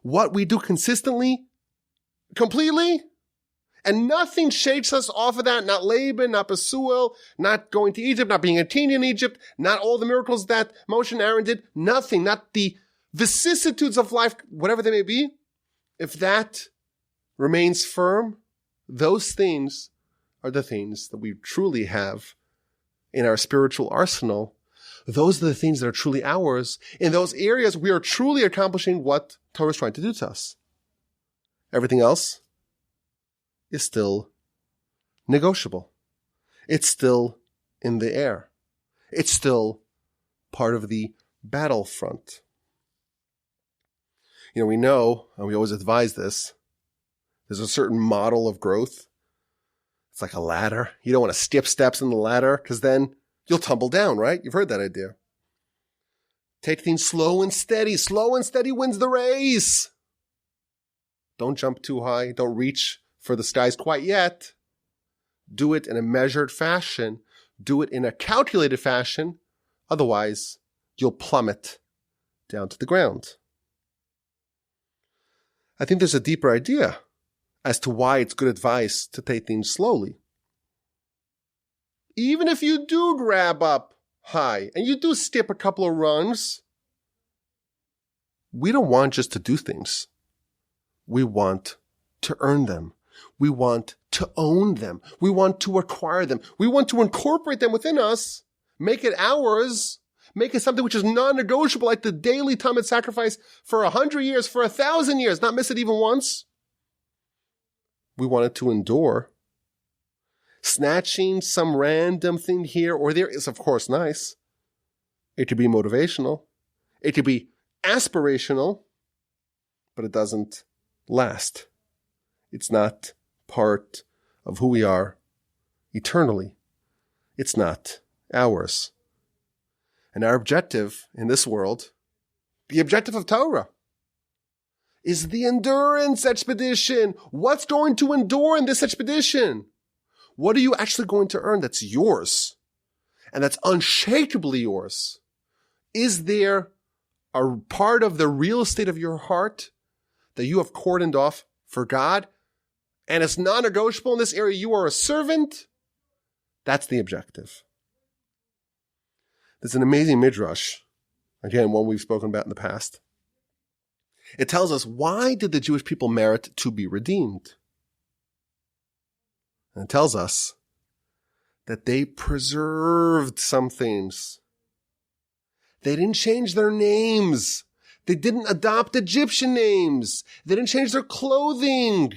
What we do consistently, completely, and nothing shakes us off of that, not Laban, not Besuel, not going to Egypt, not being a teen in Egypt, not all the miracles that Moshe and Aaron did, nothing, not the vicissitudes of life, whatever they may be. If that remains firm, those things are the things that we truly have in our spiritual arsenal. Those are the things that are truly ours. In those areas, we are truly accomplishing what Torah is trying to do to us. Everything else is still negotiable. It's still in the air. It's still part of the battlefront. We know, and we always advise this, there's a certain model of growth. It's like a ladder. You don't want to skip steps in the ladder because then you'll tumble down, right? You've heard that idea. Take things slow and steady. Slow and steady wins the race. Don't jump too high. Don't reach for the skies quite yet. Do it in a measured fashion. Do it in a calculated fashion. Otherwise, you'll plummet down to the ground. I think there's a deeper idea as to why it's good advice to take things slowly. Even if you do grab up high and you do skip a couple of rungs, we don't want just to do things. We want to earn them. We want to own them. We want to acquire them. We want to incorporate them within us, make it ours, make it something which is non-negotiable, like the daily Talmud sacrifice for 100 years, for 1,000 years, not miss it even once. We want it to endure. Snatching some random thing here or there is, of course, nice. It could be motivational. It could be aspirational, but it doesn't last. It's not part of who we are eternally. It's not ours. And our objective in this world, the objective of Torah, is the endurance expedition. What's going to endure in this expedition? What are you actually going to earn that's yours and that's unshakably yours? Is there a part of the real estate of your heart that you have cordoned off for God and it's non-negotiable in this area? You are a servant. That's the objective. There's an amazing midrash, again, one we've spoken about in the past. It tells us, why did the Jewish people merit to be redeemed? And it tells us that they preserved some things. They didn't change their names. They didn't adopt Egyptian names. They didn't change their clothing.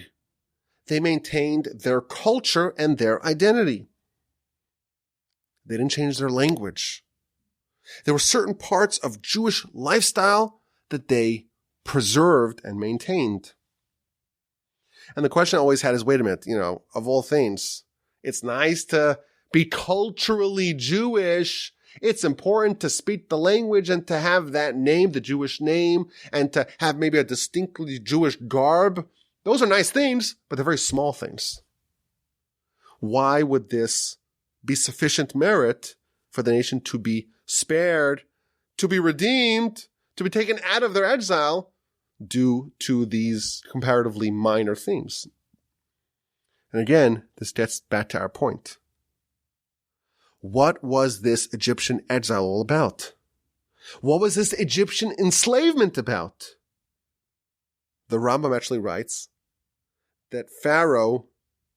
They maintained their culture and their identity. They didn't change their language. There were certain parts of Jewish lifestyle that they preserved and maintained. And the question I always had is, wait a minute, of all things, it's nice to be culturally Jewish. It's important to speak the language and to have that name, the Jewish name, and to have maybe a distinctly Jewish garb. Those are nice things, but they're very small things. Why would this be sufficient merit for the nation to be spared, to be redeemed, to be taken out of their exile due to these comparatively minor things? And again, this gets back to our point. What was this Egyptian exile all about? What was this Egyptian enslavement about? The Rambam actually writes that Pharaoh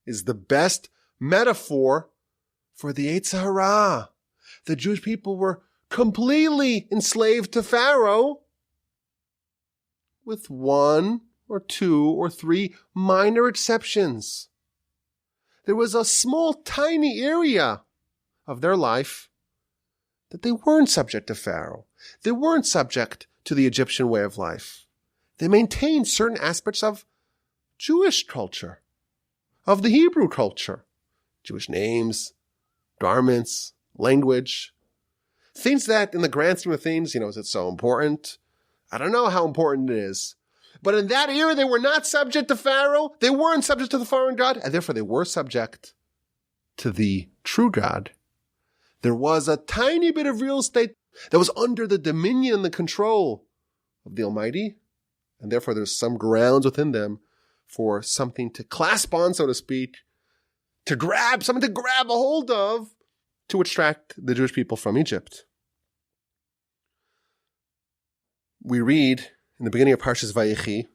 is the best metaphor for the Yetzer Hara. The Jewish people were completely enslaved to Pharaoh, with one or two or three minor exceptions. There was a small, tiny area of their life that they weren't subject to Pharaoh. They weren't subject to the Egyptian way of life. They maintained certain aspects of Jewish culture, of the Hebrew culture. Jewish names, garments, language. Things that, in the grand scheme of things, is it so important? I don't know how important it is. But in that era, they were not subject to Pharaoh. They weren't subject to the foreign god, and therefore they were subject to the true God. There was a tiny bit of real estate that was under the dominion and the control of the Almighty, and therefore there's some grounds within them for something to clasp on, so to speak, something to grab a hold of to extract the Jewish people from Egypt. We read in the beginning of Parshas Vayechi,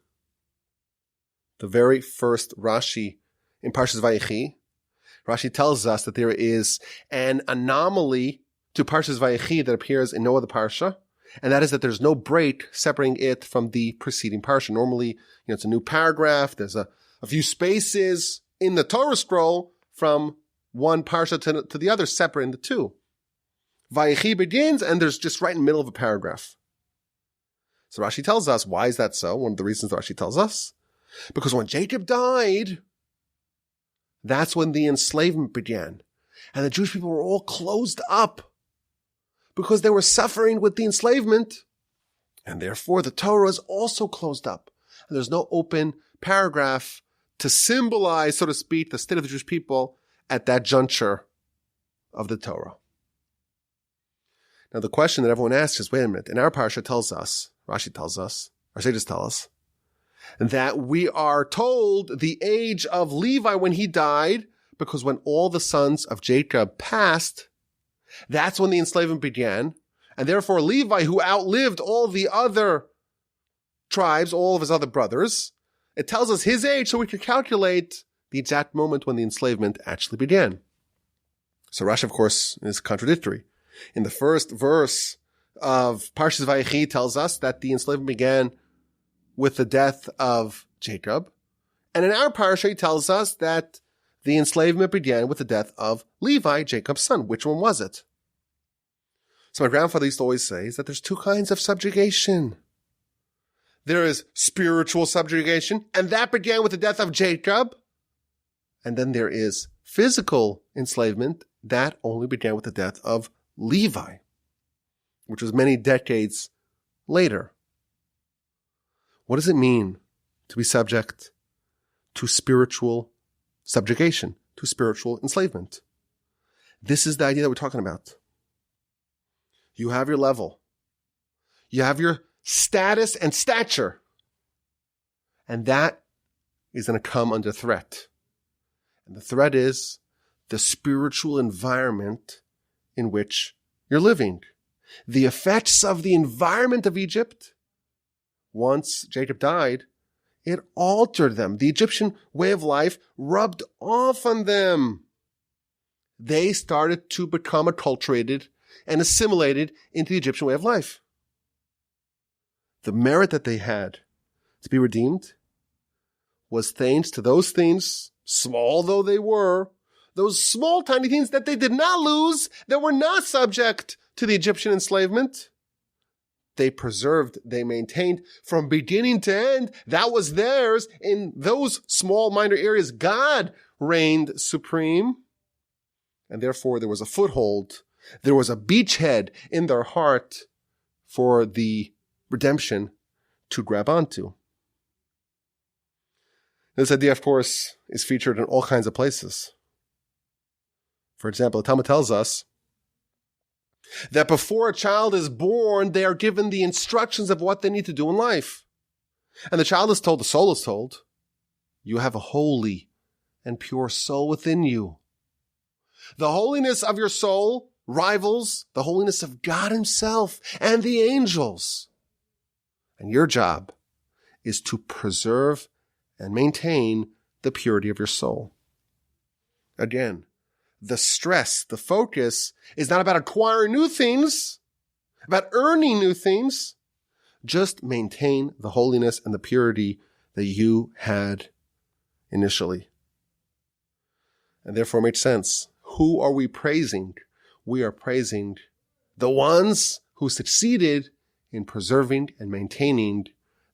the very first Rashi in Parshas Vayechi, Rashi tells us that there is an anomaly to Parshas Vayechi that appears in no other parsha, and that is that there's no break separating it from the preceding parsha. Normally, it's a new paragraph. There's a few spaces in the Torah scroll from one parsha to the other, separating the two. Vayechi begins, and there's just right in the middle of a paragraph. So Rashi tells us, why is that so? One of the reasons Rashi tells us, because when Jacob died, that's when the enslavement began. And the Jewish people were all closed up because they were suffering with the enslavement. And therefore the Torah is also closed up. And there's no open paragraph to symbolize, so to speak, the state of the Jewish people at that juncture of the Torah. Now the question that everyone asks is, wait a minute, in our parsha tells us, Rashi tells us, our sages tell us, that we are told the age of Levi when he died, because when all the sons of Jacob passed, that's when the enslavement began. And therefore Levi, who outlived all the other tribes, all of his other brothers, it tells us his age so we can calculate the exact moment when the enslavement actually began. So Rashi, of course, is contradictory. In the first verse of Parshas Vayechi tells us that the enslavement began with the death of Jacob. And in our parsha, he tells us that the enslavement began with the death of Levi, Jacob's son. Which one was it? So my grandfather used to always say is that there's two kinds of subjugation. There is spiritual subjugation, and that began with the death of Jacob. And then there is physical enslavement. That only began with the death of Levi, which was many decades later. What does it mean to be subject to spiritual subjugation, to spiritual enslavement? This is the idea that we're talking about. You have your level. You have your status and stature. And that is going to come under threat. And the threat is the spiritual environment in which you're living. The effects of the environment of Egypt, once Jacob died, it altered them. The Egyptian way of life rubbed off on them. They started to become acculturated and assimilated into the Egyptian way of life. The merit that they had to be redeemed was thanks to those things, small though they were, those small tiny things that they did not lose, that were not subject to the Egyptian enslavement, they preserved, they maintained from beginning to end. That was theirs. In those small minor areas, God reigned supreme. And therefore there was a foothold. There was a beachhead in their heart for the redemption to grab onto. This idea, of course, is featured in all kinds of places. For example, the Talmud tells us that before a child is born, they are given the instructions of what they need to do in life. And the child is told, the soul is told, you have a holy and pure soul within you. The holiness of your soul rivals the holiness of God himself and the angels. And your job is to preserve and maintain the purity of your soul. Again, the stress, the focus is not about acquiring new things, about earning new things. Just maintain the holiness and the purity that you had initially. And therefore it makes sense. Who are we praising? We are praising the ones who succeeded in preserving and maintaining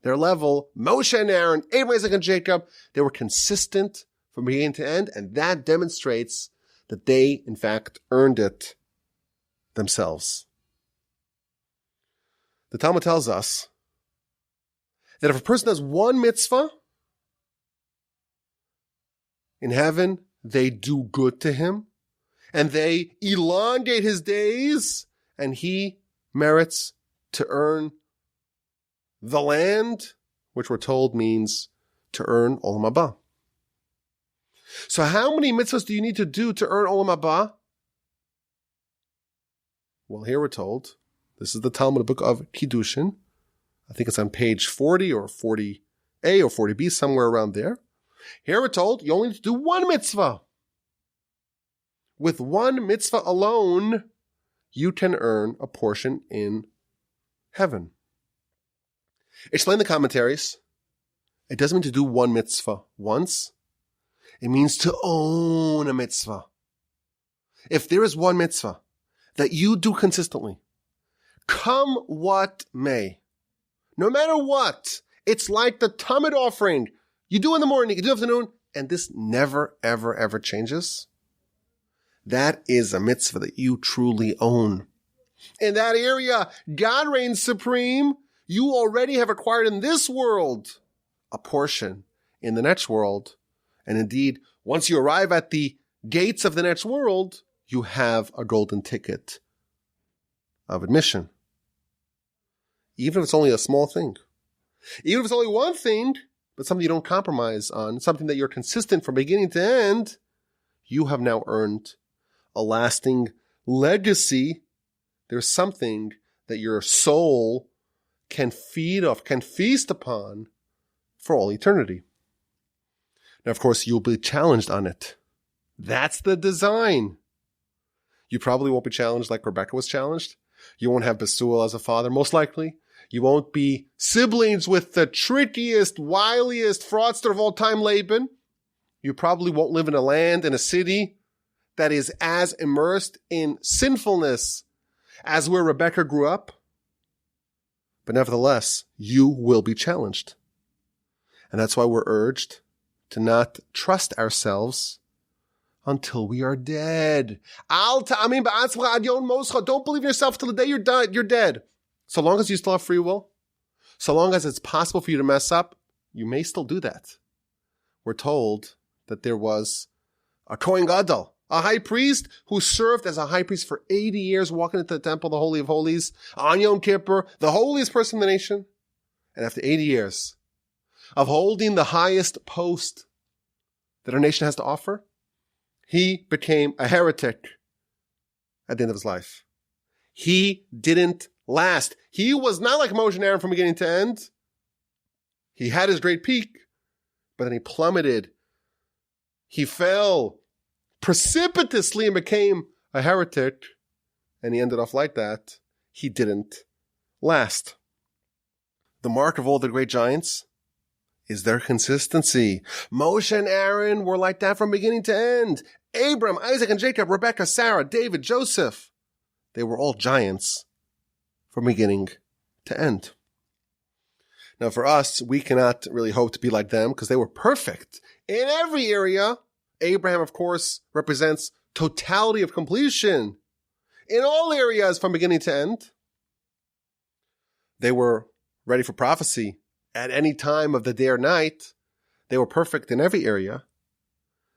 their level. Moshe and Aaron, Abraham, Isaac, and Jacob, they were consistent from beginning to end, and that demonstrates that they, in fact, earned it themselves. The Talmud tells us that if a person does one mitzvah, in heaven, they do good to him, and they elongate his days, and he merits to earn the land, which we're told means to earn Olam Haba. So how many mitzvahs do you need to do to earn Olam Haba? Well, here we're told, this is the Talmud book of Kiddushin. I think it's on page 40 or 40a or 40b, somewhere around there. Here we're told you only need to do one mitzvah. With one mitzvah alone, you can earn a portion in heaven. Explain the commentaries. It doesn't mean to do one mitzvah once. It means to own a mitzvah. If there is one mitzvah that you do consistently, come what may, no matter what, it's like the Tamid offering. You do in the morning, you do in the afternoon, and this never, ever, ever changes. That is a mitzvah that you truly own. In that area, God reigns supreme. You already have acquired in this world a portion in the next world. And indeed, once you arrive at the gates of the next world, you have a golden ticket of admission. Even if it's only a small thing. Even if it's only one thing, but something you don't compromise on, something that you're consistent from beginning to end, you have now earned a lasting legacy. There's something that your soul can feed off, can feast upon for all eternity. Now, of course, you'll be challenged on it. That's the design. You probably won't be challenged like Rebecca was challenged. You won't have Bethuel as a father, most likely. You won't be siblings with the trickiest, wiliest fraudster of all time, Laban. You probably won't live in a land, in a city that is as immersed in sinfulness as where Rebecca grew up. But nevertheless, you will be challenged. And that's why we're urged to not trust ourselves until we are dead. Don't believe in yourself till the day you're dead. So long as you still have free will, so long as it's possible for you to mess up, you may still do that. We're told that there was a Kohen Gadol, a high priest who served as a high priest for 80 years, walking into the temple, the Holy of Holies, on Yom Kippur, the holiest person in the nation. And after 80 years of holding the highest post that our nation has to offer, he became a heretic at the end of his life. He didn't last. He was not like Moshe and Aaron from beginning to end. He had his great peak, but then he plummeted. He fell precipitously and became a heretic, and he ended off like that. He didn't last. The mark of all the great giants is their consistency. Moshe and Aaron were like that from beginning to end. Abraham, Isaac, and Jacob, Rebecca, Sarah, David, Joseph. They were all giants from beginning to end. Now for us, we cannot really hope to be like them because they were perfect in every area. Abraham, of course, represents totality of completion in all areas from beginning to end. They were ready for prophecy at any time of the day or night. They were perfect in every area.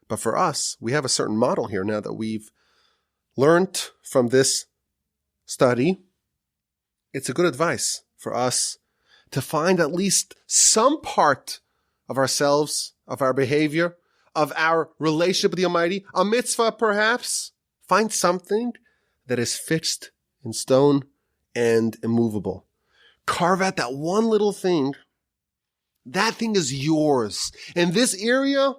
But for us, we have a certain model here now that we've learned from this study. It's a good advice for us to find at least some part of ourselves, of our behavior, of our relationship with the Almighty, a mitzvah perhaps. Find something that is fixed in stone and immovable. Carve out that one little thing. That thing is yours. In this area,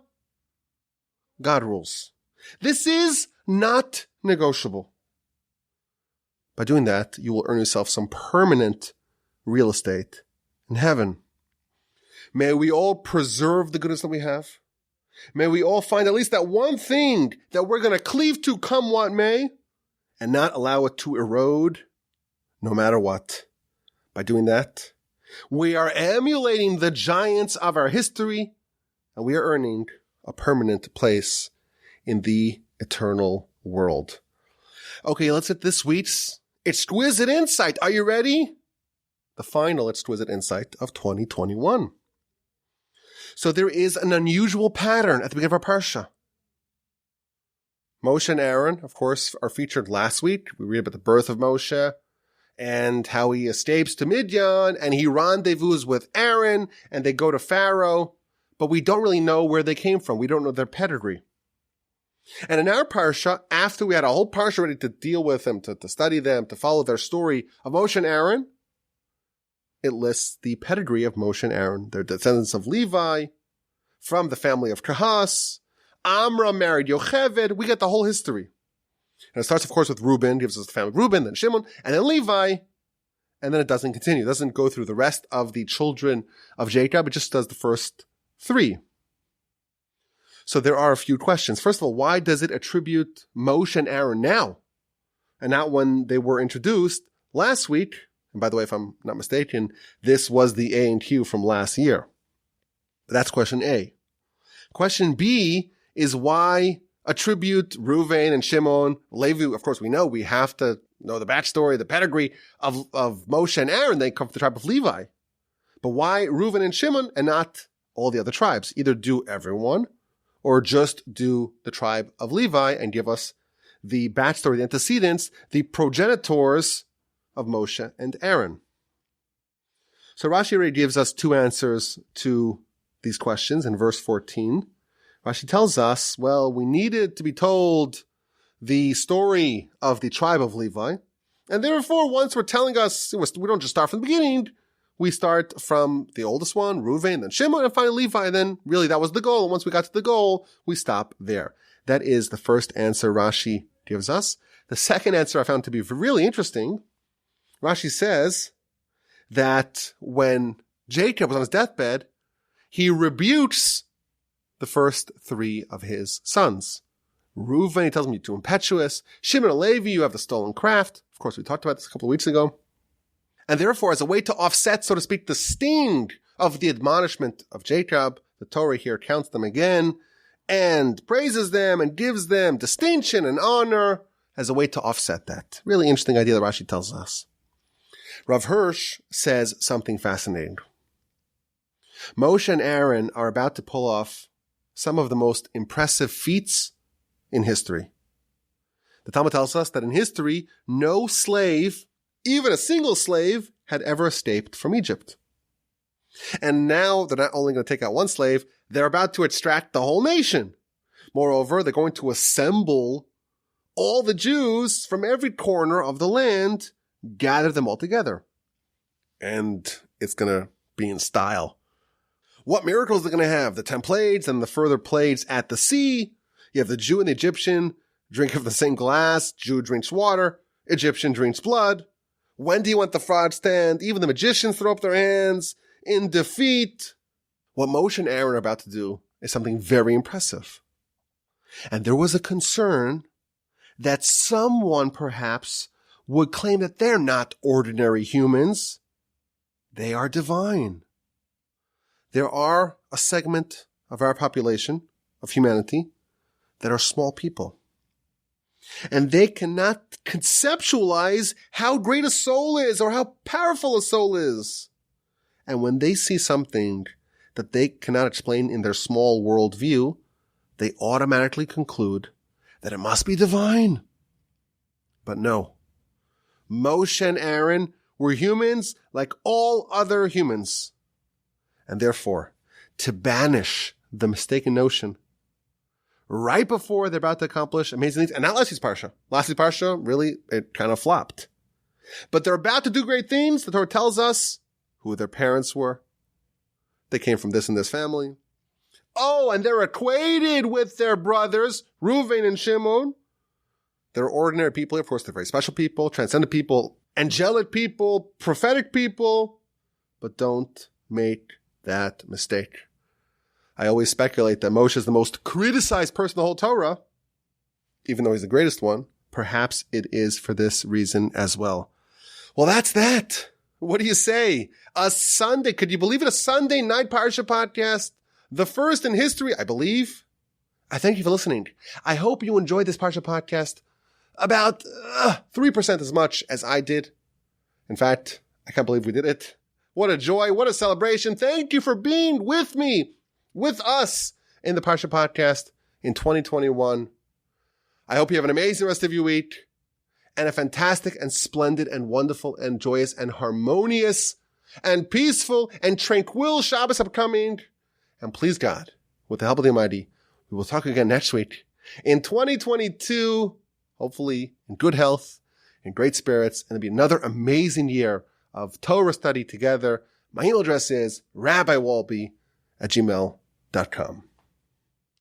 God rules. This is not negotiable. By doing that, you will earn yourself some permanent real estate in heaven. May we all preserve the goodness that we have. May we all find at least that one thing that we're going to cleave to come what may, and not allow it to erode no matter what. By doing that, we are emulating the giants of our history, and we are earning a permanent place in the eternal world. Okay, let's hit this week's exquisite insight. Are you ready? The final exquisite insight of 2021. So there is an unusual pattern at the beginning of our Parsha. Moshe and Aaron, of course, are featured last week. We read about the birth of Moshe and how he escapes to Midian and he rendezvous with Aaron and they go to Pharaoh, but we don't really know where they came from. We don't know their pedigree. And in our Parsha, after we had a whole Parsha ready to deal with them, to study them, to follow their story of Moshe and Aaron, it lists the pedigree of Moshe and Aaron. They're descendants of Levi, from the family of Kahas. Amram married Yocheved. We get the whole history. And it starts, of course, with Reuben, gives us the family of Reuben, then Shimon, and then Levi. And then it doesn't continue. It doesn't go through the rest of the children of Jacob. It just does the first three. So there are a few questions. First of all, why does it attribute Moshe and Aaron now? And not when they were introduced last week. And by the way, if I'm not mistaken, this was the A and Q from last year. That's question A. Question B is why attribute Reuven and Shimon, Levi. Of course, we have to know the backstory, the pedigree of Moshe and Aaron. They come from the tribe of Levi. But why Reuven and Shimon and not all the other tribes? Either do everyone or just do the tribe of Levi and give us the backstory, the antecedents, the progenitors of Moshe and Aaron. So Rashi already gives us two answers to these questions in verse 14. Rashi tells us, well, we needed to be told the story of the tribe of Levi, and therefore once we're telling us, we don't just start from the beginning, we start from the oldest one, Reuven, then Shimon, and finally Levi, and then really that was the goal, and once we got to the goal, we stop there. That is the first answer Rashi gives us. The second answer I found to be really interesting. Rashi says that when Jacob was on his deathbed, he rebukes the first three of his sons. Reuven, he tells him, you're too impetuous. Shimon and Levi, you have the stolen craft. Of course, we talked about this a couple of weeks ago. And therefore, as a way to offset, so to speak, the sting of the admonishment of Jacob, the Torah here counts them again and praises them and gives them distinction and honor as a way to offset that. Really interesting idea that Rashi tells us. Rav Hirsch says something fascinating. Moshe and Aaron are about to pull off some of the most impressive feats in history. The Talmud tells us that in history, no slave, even a single slave, had ever escaped from Egypt. And now they're not only going to take out one slave, they're about to extract the whole nation. Moreover, they're going to assemble all the Jews from every corner of the land, gather them all together. And it's going to be in style. What miracles are going to have? The 10 plagues and the further plagues at the sea. You have the Jew and the Egyptian drink of the same glass. Jew drinks water. Egyptian drinks blood. When do you want the fraud stand? Even the magicians throw up their hands in defeat. What Moshe and Aaron are about to do is something very impressive. And there was a concern that someone perhaps would claim that they're not ordinary humans They are divine. There are a segment of our population, of humanity, that are small people. And they cannot conceptualize how great a soul is or how powerful a soul is. And when they see something that they cannot explain in their small worldview, they automatically conclude that it must be divine. But no. Moshe and Aaron were humans like all other humans. And therefore, to banish the mistaken notion right before they're about to accomplish amazing things, and not last week's Parsha. Last week's Parsha, really, it kind of flopped. But they're about to do great things. The Torah tells us who their parents were. They came from this and this family. Oh, and they're equated with their brothers, Reuven and Shimon. They're ordinary people. Of course, they're very special people, transcendent people, angelic people, prophetic people. But don't make that mistake. I always speculate that Moshe is the most criticized person in the whole Torah, even though he's the greatest one. Perhaps it is for this reason as well. Well, that's that. What do you say? A Sunday, could you believe it? A Sunday night Parsha podcast. The first in history, I believe. I thank you for listening. I hope you enjoyed this Parsha podcast about 3% as much as I did. In fact, I can't believe we did it. What a joy. What a celebration. Thank you for being with me, with us in the Parsha Podcast in 2021. I hope you have an amazing rest of your week and a fantastic and splendid and wonderful and joyous and harmonious and peaceful and tranquil Shabbos upcoming. And please God, with the help of the Almighty, we will talk again next week in 2022, hopefully in good health, in great spirits, and it'll be another amazing year of Torah study together. My email address is rabbiwalby@gmail.com.